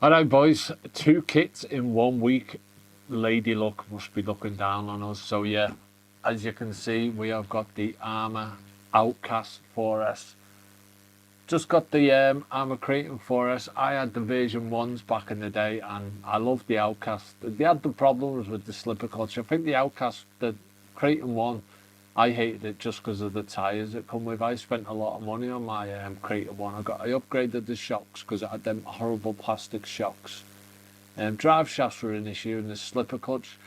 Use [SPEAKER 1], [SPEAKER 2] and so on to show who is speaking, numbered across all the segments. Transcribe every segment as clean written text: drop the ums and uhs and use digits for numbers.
[SPEAKER 1] Alright boys, 2 kits in 1 week. Lady Luck must be looking down on us. So yeah, as you can see, we have got the Arrma Outcast 4S. Just got the Arrma Kraton 4S. I had the version 1s back in the day and I loved the Outcast. They had the problems with the slipper clutch. I think the Outcast, the Kraton 1, I hated it just because of the tyres that come with. I spent a lot of money on my Kraton 1. I upgraded the shocks because it had them horrible plastic shocks. Drive shafts were an issue, and the slipper clutch.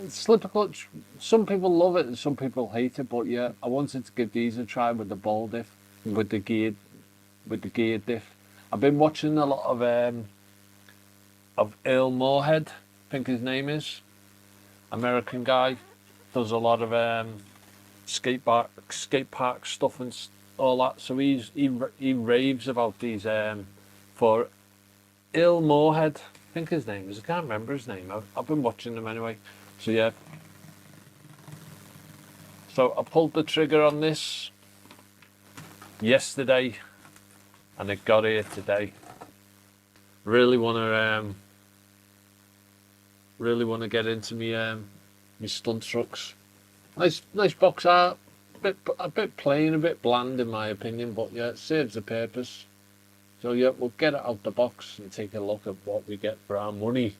[SPEAKER 1] Slipper clutch, some people love it and some people hate it, but yeah, I wanted to give these a try with the ball diff, with the geared diff. I've been watching a lot of Earl Moorhead, I think his name is, American guy, does a lot of skate park stuff and all that. So he raves about these for Earl Moorhead, I think his name is. I can't remember his name. I've been watching him anyway. So yeah. So I pulled the trigger on this yesterday, and it got here today. Really want to get into me my stunt trucks. Nice box art. A bit plain, a bit bland in my opinion, but yeah, it serves the purpose. So yeah, we'll get it out the box and take a look at what we get for our money.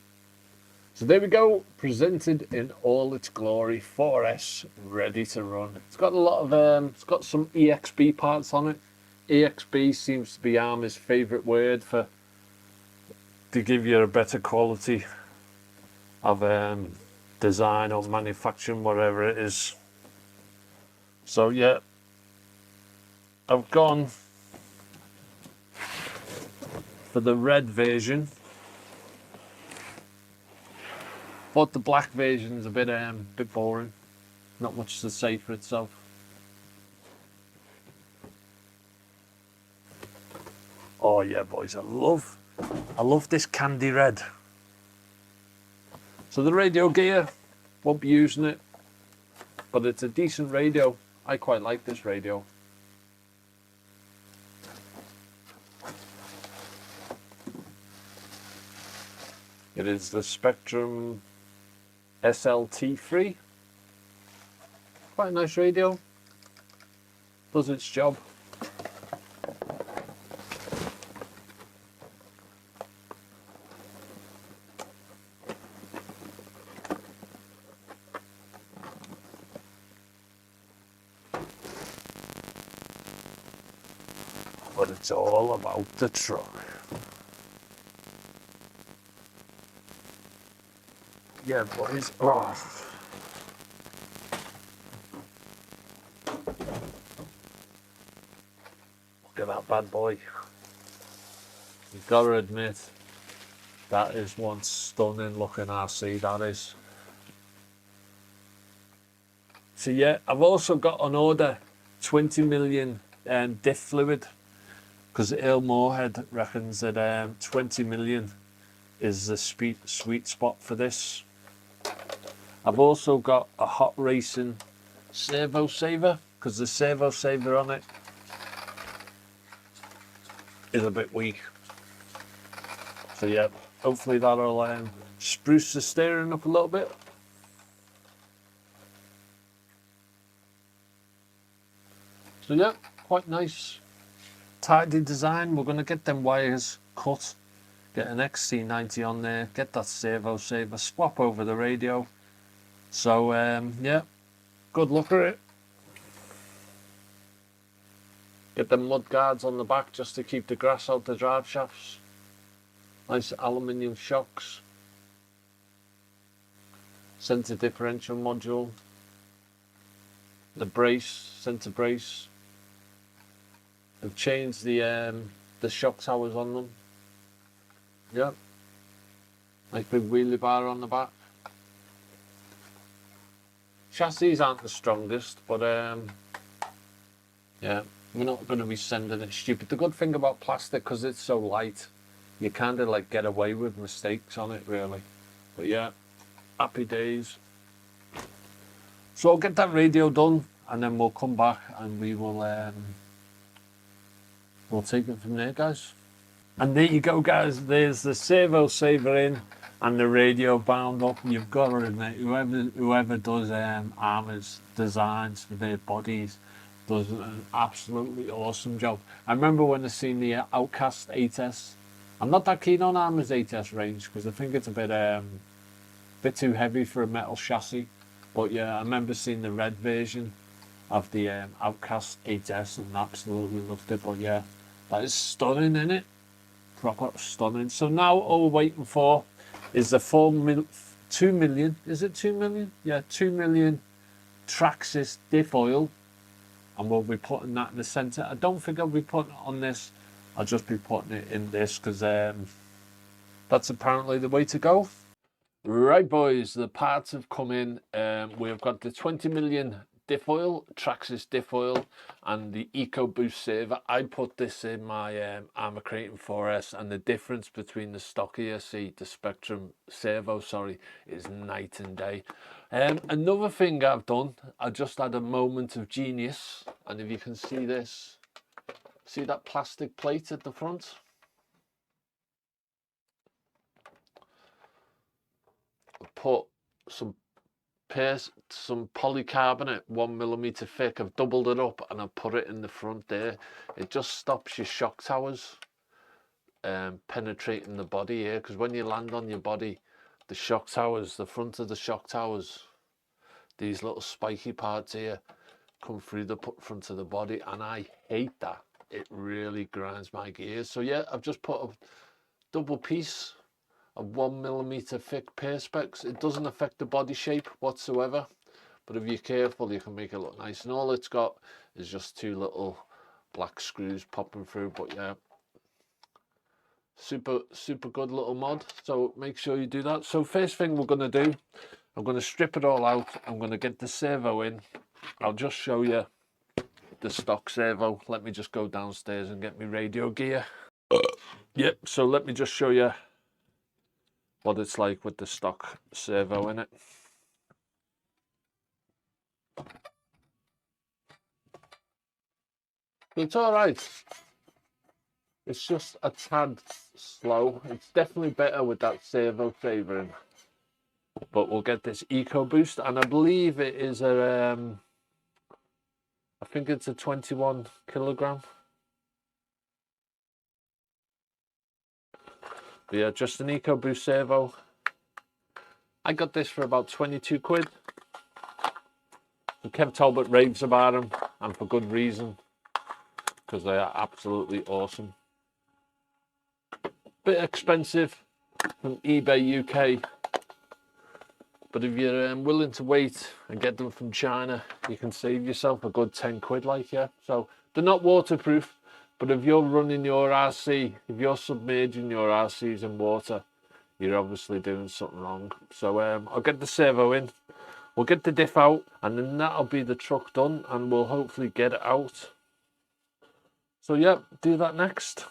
[SPEAKER 1] So there we go, presented in all its glory. 4S, ready to run. It's got a lot of it's got some EXB parts on it. EXB seems to be Arrma's favourite word to give you a better quality of design or manufacturing, whatever it is. So yeah, I've gone for the red version, but the black version is a bit boring. Not much to say for itself. Oh yeah, boys, I love this candy red. So the radio gear, won't be using it, but it's a decent radio. I quite like this radio. It is the Spectrum SLT3. Quite a nice radio. Does its job. But it's all about the truck. Yeah, boys. Oh. Look at that bad boy. You've got to admit, that is one stunning looking RC, that is. So yeah, I've also got on order 20 million diff fluid, because Earl Moorhead reckons that 20 million is the sweet spot for this. I've also got a hot racing servo saver, because the servo saver on it is a bit weak. So yeah, hopefully that'll spruce the steering up a little bit. So yeah, quite nice, tidy design. We're going to get them wires cut, get an XC90 on there, get that servo saver, swap over the radio. So yeah, good luck at it. Get the mud guards on the back just to keep the grass out the drive shafts. Nice aluminium shocks. Centre differential module. The brace, centre brace. I've changed the shock towers on them. Yeah. Nice big wheelie bar on the back. Chassis aren't the strongest, but yeah, we're not going to be sending it stupid. The good thing about plastic, because it's so light, you kind of like get away with mistakes on it, really. But yeah, happy days. So I'll get that radio done, and then we'll come back and we'll take it from there, guys. And there you go, guys. There's the servo saver in and the radio bound up. You've got to admit, whoever does Arrma's designs for their bodies does an absolutely awesome job. I remember when I seen the Outcast 8S. I'm not that keen on Arrma's 8S range because I think it's a bit too heavy for a metal chassis. But yeah, I remember seeing the red version of the Outcast 8S and absolutely loved it. But yeah, that is stunning, isn't it? Proper stunning. So now all we're waiting for is the 2 million. Is it 2 million? Yeah, 2 million Traxxas diff oil, and we'll be putting that in the center. I don't think I'll be putting it on this. I'll just be putting it in this because that's apparently the way to go. Right, boys, the parts have come in. We've got the 20 million diff oil, Traxxas diff oil, and the EcoBoost saver. I put this in my Arrma Kraton 4S, and the difference between the stock ESC, the Spectrum Servo, sorry, is night and day. Another thing I've done, I just had a moment of genius, and if you can see this, see that plastic plate at the front? Put some polycarbonate 1mm thick. I've doubled it up and I've put it in the front there. It just stops your shock towers penetrating the body here, because when you land on your body, the shock towers, the front of the shock towers, these little spiky parts here come through the front of the body, and I hate that. It really grinds my gears. So yeah, I've just put a double piece of 1mm thick perspex. It doesn't affect the body shape whatsoever, but if you're careful, you can make it look nice. And all it's got is just two little black screws popping through. But yeah, super good little mod. So make sure you do that. So first thing we're going to do, I'm going to strip it all out. I'm going to get the servo in. I'll just show you the stock servo. Let me just go downstairs and get my radio gear. Yep, so let me just show you what it's like with the stock servo in it. It's all right. It's just a tad slow. It's definitely better with that servo saver in. But we'll get this EcoBoost, and I believe it is a, I think it's a 21 kilogram. But yeah, just an EcoBoost servo. I got this for about 22 quid. And Kev Talbot raves about them, and for good reason, because they are absolutely awesome. Bit expensive from eBay UK, but if you're willing to wait and get them from China, you can save yourself a good 10 quid, like, yeah. So they're not waterproof, but if you're running your RC, if you're submerging your RCs in water, you're obviously doing something wrong. So I'll get the servo in, we'll get the diff out, and then that'll be the truck done, and we'll hopefully get it out. So yeah, do that next.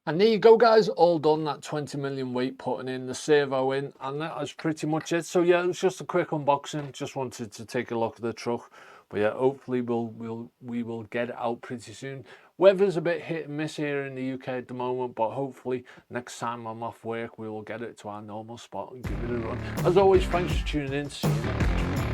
[SPEAKER 1] And there you go, guys, all done. That 20 million weight putting in, the servo in, and that is pretty much it. So yeah, it was just a quick unboxing. Just wanted to take a look at the truck. But yeah, hopefully we will get it out pretty soon. Weather's a bit hit and miss here in the UK at the moment, but hopefully next time I'm off work, we will get it to our normal spot and give it a run. As always, thanks for tuning in. See you next time.